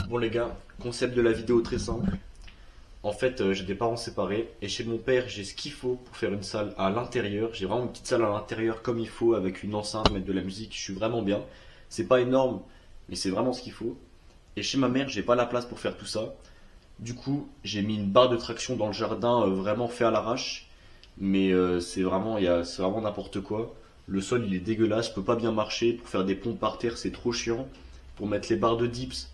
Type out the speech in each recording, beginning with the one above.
Bon les gars, concept de la vidéo très simple. En fait, j'ai des parents séparés et chez mon père, j'ai ce qu'il faut pour faire une salle à l'intérieur. J'ai vraiment une petite salle à l'intérieur comme il faut avec une enceinte, mettre de la musique. Je suis vraiment bien. C'est pas énorme, mais c'est vraiment ce qu'il faut. Et chez ma mère, j'ai pas la place pour faire tout ça. Du coup, j'ai mis une barre de traction dans le jardin, vraiment fait à l'arrache. Mais c'est vraiment n'importe quoi. Le sol, il est dégueulasse. Je peux pas bien marcher. Pour faire des pompes par terre, c'est trop chiant. Pour mettre les barres de dips,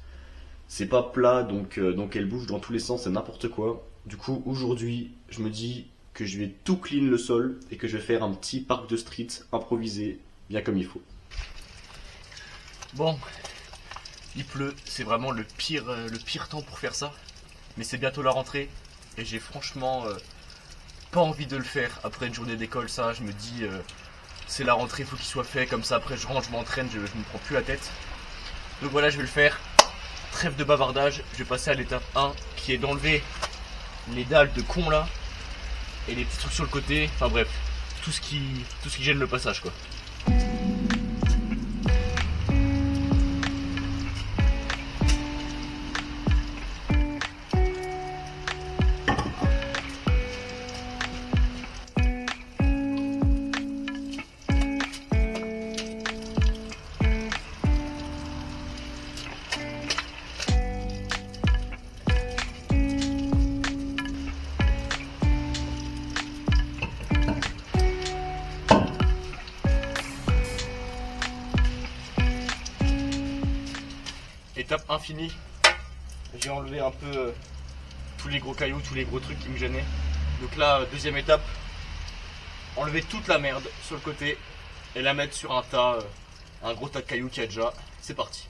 c'est pas plat, donc elle bouge dans tous les sens, c'est n'importe quoi. Du coup, aujourd'hui, je me dis que je vais tout clean le sol et que je vais faire un petit parc de street improvisé, bien comme il faut. Bon, il pleut, c'est vraiment le pire temps pour faire ça. Mais c'est bientôt la rentrée et j'ai franchement pas envie de le faire après une journée d'école. Ça, je me dis, c'est la rentrée, il faut qu'il soit fait. Comme ça, après, je rentre, je m'entraîne, je me prends plus la tête. Donc voilà, je vais le faire. Trêve de bavardage, je vais passer à l'étape 1 qui est d'enlever les dalles de con là et les petits trucs sur le côté, enfin bref, tout ce qui gêne le passage quoi. Étape infinie, j'ai enlevé un peu tous les gros cailloux, tous les gros trucs qui me gênaient. Donc là, deuxième étape, enlever toute la merde sur le côté et la mettre sur un tas, un gros tas de cailloux qu'il y a déjà. C'est parti.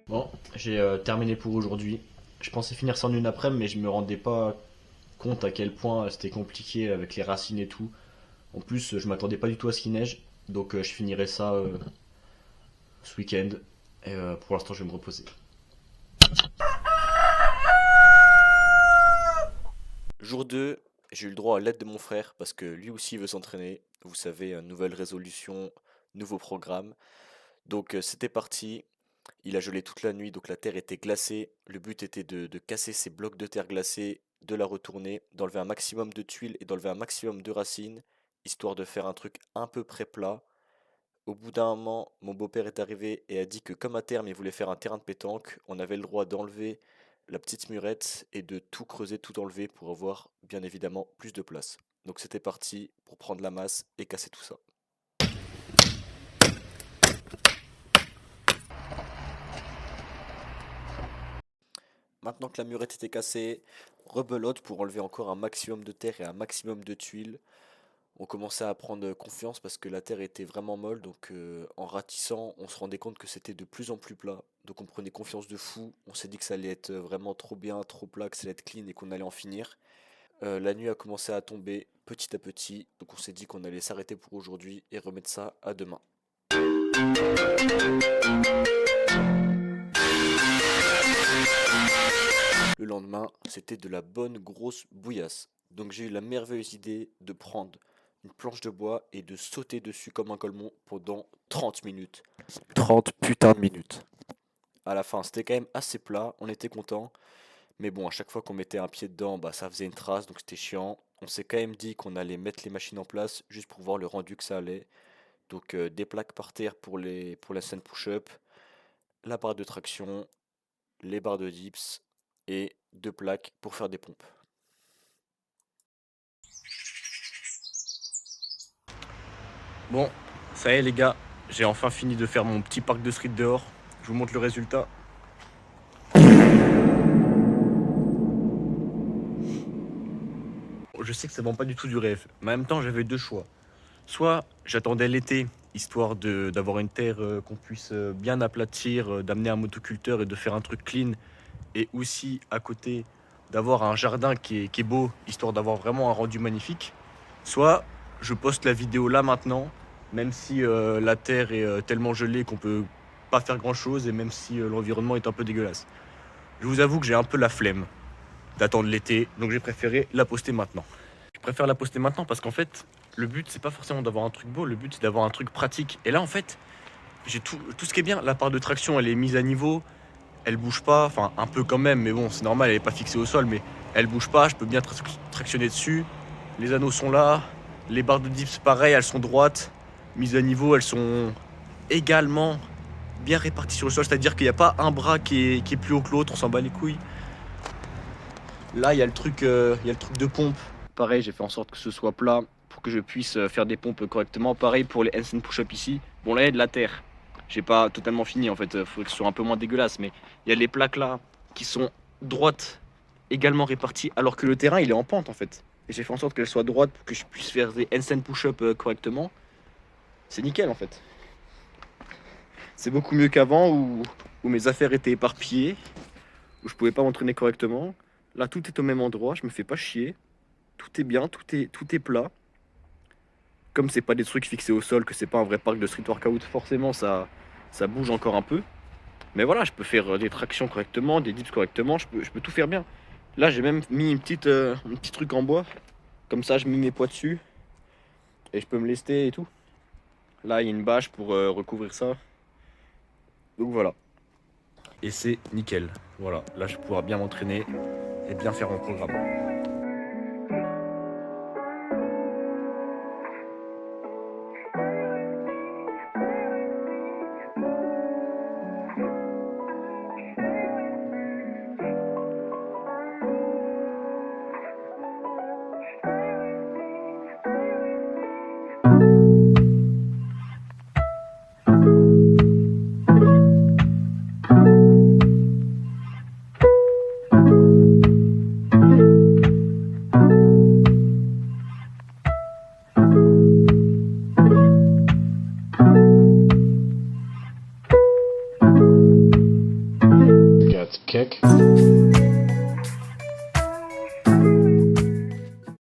Bon, j'ai terminé pour aujourd'hui. Je pensais finir ça en une après-midi, mais je me rendais pas compte à quel point c'était compliqué avec les racines et tout. En plus, je m'attendais pas du tout à ce qu'il neige, donc je finirai ça ce week-end. Et pour l'instant, je vais me reposer. Jour 2, j'ai eu le droit à l'aide de mon frère parce que lui aussi veut s'entraîner. Vous savez, nouvelle résolution, nouveau programme. Donc c'était parti. Il a gelé toute la nuit, donc la terre était glacée. Le but était de casser ces blocs de terre glacés, de la retourner, d'enlever un maximum de tuiles et d'enlever un maximum de racines, histoire de faire un truc un peu près plat. Au bout d'un moment, mon beau-père est arrivé et a dit que comme à terme il voulait faire un terrain de pétanque, on avait le droit d'enlever la petite murette et de tout creuser, tout enlever pour avoir bien évidemment plus de place. Donc c'était parti pour prendre la masse et casser tout ça. Maintenant que la murette était cassée, rebelote pour enlever encore un maximum de terre et un maximum de tuiles. On commençait à prendre confiance parce que la terre était vraiment molle, donc en ratissant, on se rendait compte que c'était de plus en plus plat. Donc on prenait confiance de fou, on s'est dit que ça allait être vraiment trop bien, trop plat, que ça allait être clean et qu'on allait en finir. La nuit a commencé à tomber petit à petit, donc on s'est dit qu'on allait s'arrêter pour aujourd'hui et remettre ça à demain. Le lendemain, c'était de la bonne grosse bouillasse. Donc j'ai eu la merveilleuse idée de prendre une planche de bois et de sauter dessus comme un colmon pendant 30 minutes. 30 putains de minutes. À la fin, c'était quand même assez plat, on était content. Mais bon, à chaque fois qu'on mettait un pied dedans, bah ça faisait une trace, donc c'était chiant. On s'est quand même dit qu'on allait mettre les machines en place juste pour voir le rendu que ça allait. Donc des plaques par terre pour la scène push-up, la barre de traction, les barres de dips et deux plaques pour faire des pompes. Bon, ça y est les gars, j'ai enfin fini de faire mon petit parc de street dehors. Je vous montre le résultat. Je sais que ça vend pas du tout du rêve, mais en même temps j'avais deux choix. Soit j'attendais l'été, histoire d'avoir une terre qu'on puisse bien aplatir, d'amener un motoculteur et de faire un truc clean, et aussi à côté d'avoir un jardin qui est beau, histoire d'avoir vraiment un rendu magnifique. Soit je poste la vidéo là maintenant, même si la terre est tellement gelée qu'on peut pas faire grand chose, et même si l'environnement est un peu dégueulasse. Je vous avoue que j'ai un peu la flemme d'attendre l'été, donc j'ai préféré la poster maintenant. Je préfère la poster maintenant parce qu'en fait, le but c'est pas forcément d'avoir un truc beau, le but c'est d'avoir un truc pratique. Et là en fait, j'ai tout ce qui est bien. La barre de traction elle est mise à niveau, elle bouge pas, enfin un peu quand même, mais bon c'est normal, elle est pas fixée au sol, mais elle bouge pas, je peux bien tractionner dessus. Les anneaux sont là, les barres de dips pareil, elles sont droites, mises à niveau, elles sont également bien réparties sur le sol, c'est-à-dire qu'il n'y a pas un bras qui est plus haut que l'autre, on s'en bat les couilles. Là, il y a le truc de pompe. Pareil, j'ai fait en sorte que ce soit plat pour que je puisse faire des pompes correctement. Pareil pour les handstand push-up ici. Bon, là, il y a de la terre. J'ai pas totalement fini en fait. Il faudrait que ce soit un peu moins dégueulasse. Mais il y a les plaques là qui sont droites, également réparties, alors que le terrain il est en pente en fait. Et j'ai fait en sorte qu'elles soient droites pour que je puisse faire des handstand push-up correctement. C'est nickel en fait. C'est beaucoup mieux qu'avant où mes affaires étaient éparpillées, où je pouvais pas m'entraîner correctement. Là, tout est au même endroit, je me fais pas chier. Tout est bien, tout est plat. Comme c'est pas des trucs fixés au sol, que c'est pas un vrai parc de street workout, forcément ça bouge encore un peu. Mais voilà, je peux faire des tractions correctement, des dips correctement, je peux tout faire bien. Là, j'ai même mis un petit truc en bois. Comme ça, je mets mes poids dessus. Et je peux me lester et tout. Là, il y a une bâche pour recouvrir ça. Donc voilà. Et c'est nickel. Voilà, là, je pourrai bien m'entraîner et bien faire mon programme.